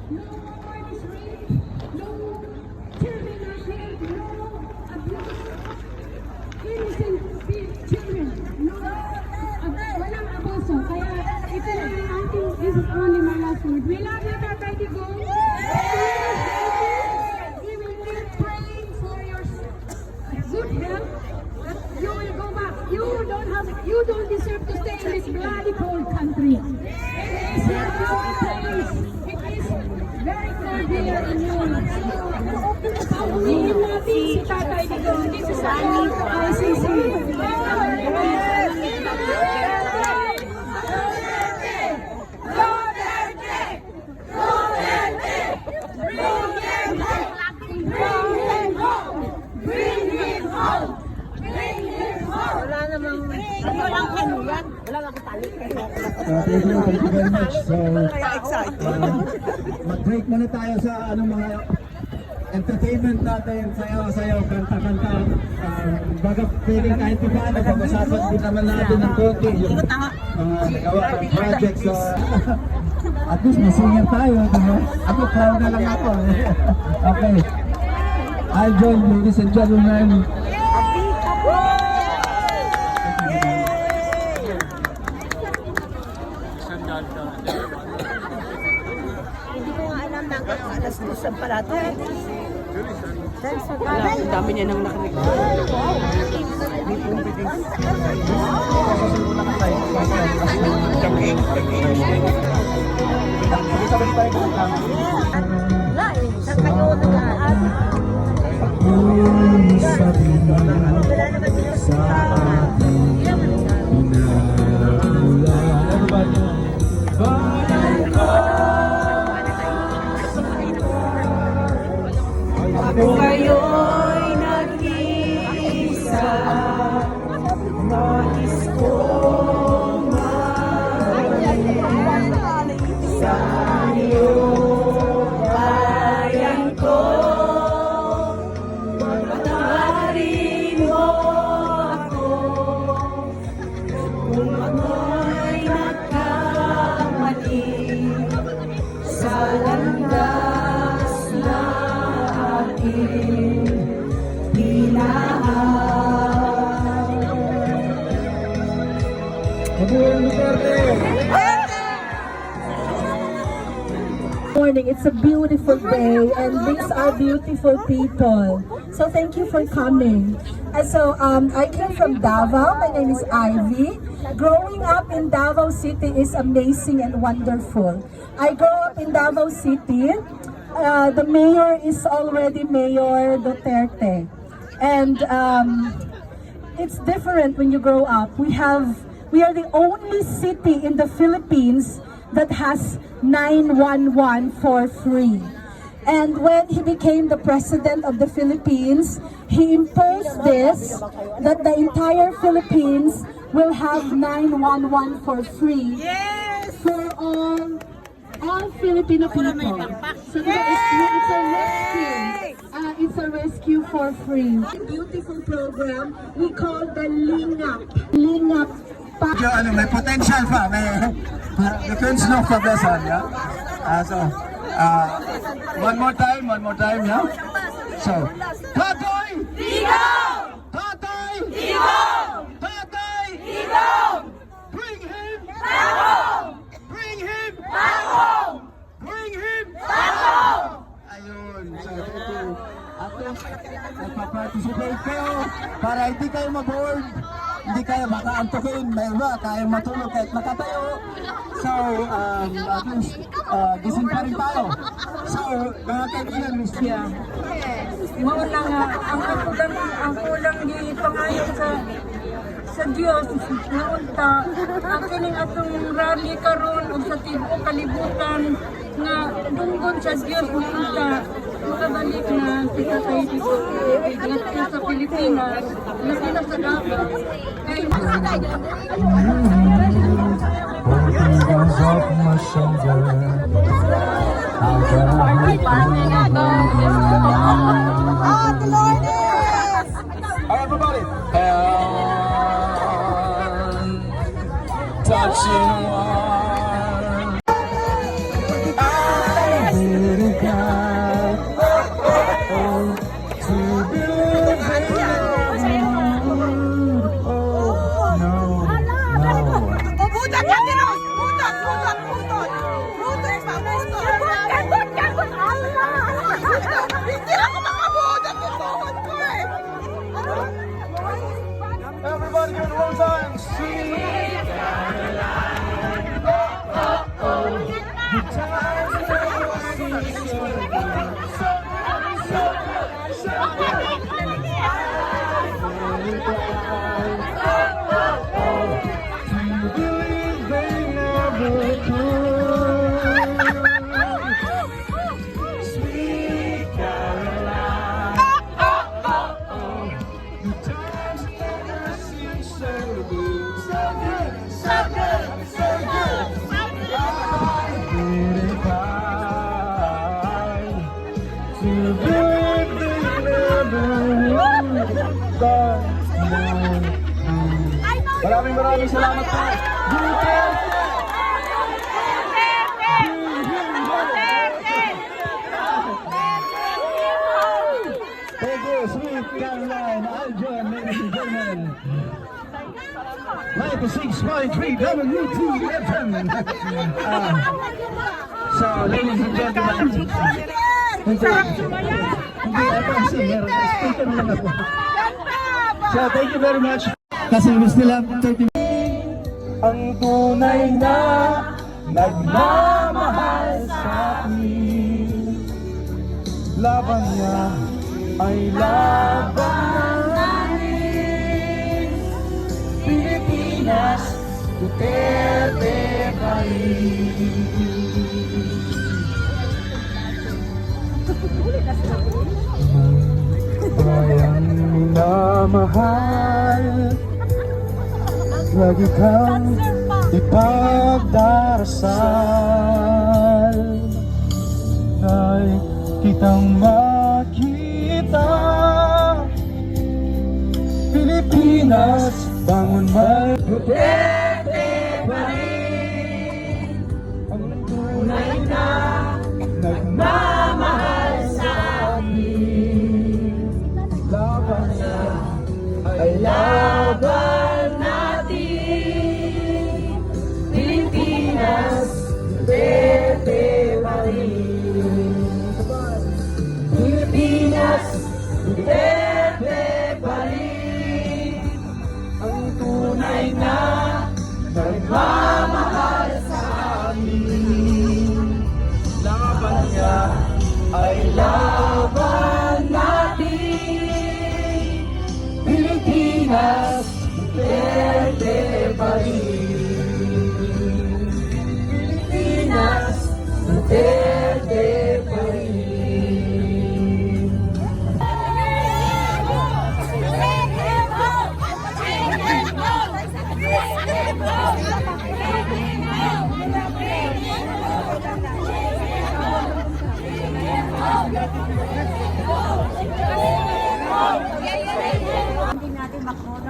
No one is raped. No children are killed. No abuse. Innocent children. No. Walang abuso. Kaya ito na yung ating, this is only my last word. We love you, Tatay Digong. We will keep praying for your good health. That you will go back. You don't deserve to stay in this bloody cold country. It is your place. It is very cold here in Europe. Paulihin natin si Tatay Digong. This is our ICC. Thank you very much. So, mag-break muna tayo sa mga entertainment natin, sayaw-sayaw, kanta-kanta. Baga feeling kahit pa paano, pag-usapan din naman natin ng konti yung mga nagawa ng projects. At least masinger tayo, diba? Ako, clown na lang ako. Okay. I'll join you, ladies and gentlemen. Hindi ko nga alam na hanggang alas 2 pala ito. Ang dami niya nang nakarecord. Wala eh. Saan kayo nag-aat? Wala naman dito sa Kung kayo'y nag-iisa, nais kong mahalin sa iyong bayan ko. Patawarin mo ako kung ako'y nagkamali sa landas na Morning. It's a beautiful day and these are beautiful people. So thank you for coming. And so I came from Davao. My name is Ivy. Growing up in Davao City is amazing and wonderful. I grew up in Davao City. The mayor is already Mayor Duterte. And it's different when you grow up. We are the only city in the Philippines that has 911 for free. And when he became the president of the Philippines, he imposed this, that the entire Philippines will have 911 for free. Yes! For all Filipino people. So it's a rescue. It's a rescue for free. Beautiful program we call the Lingap. Lingap. May potential pa. Depends no for this one, yeah? One more time, yeah? So, Tatay! Digong! Tatay! Digong! Tatay! Digong! Bring him! Back home! Bring him! Back home! Bring him! Back home! Ayun. So, ito. At least, nagpa-participate kayo para hindi kayo maboard. Hindi kayo makaantukin. May iba, kaya matulog kahit makatayo. So, at least, gising pa rin tayo. So, mga kaibigan, Miss Tia. Mauna nga, ang kulang di pangayon sa Dios naunta ang kining atong rally karon ug sa tibuok kalibutan nga dunggon sa Dios naunta makabalik na kita kay dito sa Pilipinas labi na sa Davao kay Everybody! Touching one. Maraming salamat po. Thank you, sweet Caroline Aljon, ladies and gentlemen. 96.3 WTFM. So, ladies and gentlemen, hindi ako singer, speaker lang ako. So, thank you very much. Kasi we still have 30 minutes. Ang tunay na nagmamahal sa akin, laban niya ay laban natin. Pilipinas, Duterte pa rin. Bayang minamahal, lagi kang ipagdarasal. Ay kitang makita, Pilipinas, bangon man. Duterte pa rin, ang tunay na nagmamahal sa amin. Laban na ay laban natin. Pilipinas, Duterte pa rin. Pilipinas, Duterte pa rin. Ang tunay na nagmamahal sa amin. Laban niya ay laban natin. Pilipinas, Duterte pa rin. Pilipinas, Duterte pa rin. Hindi natin makoto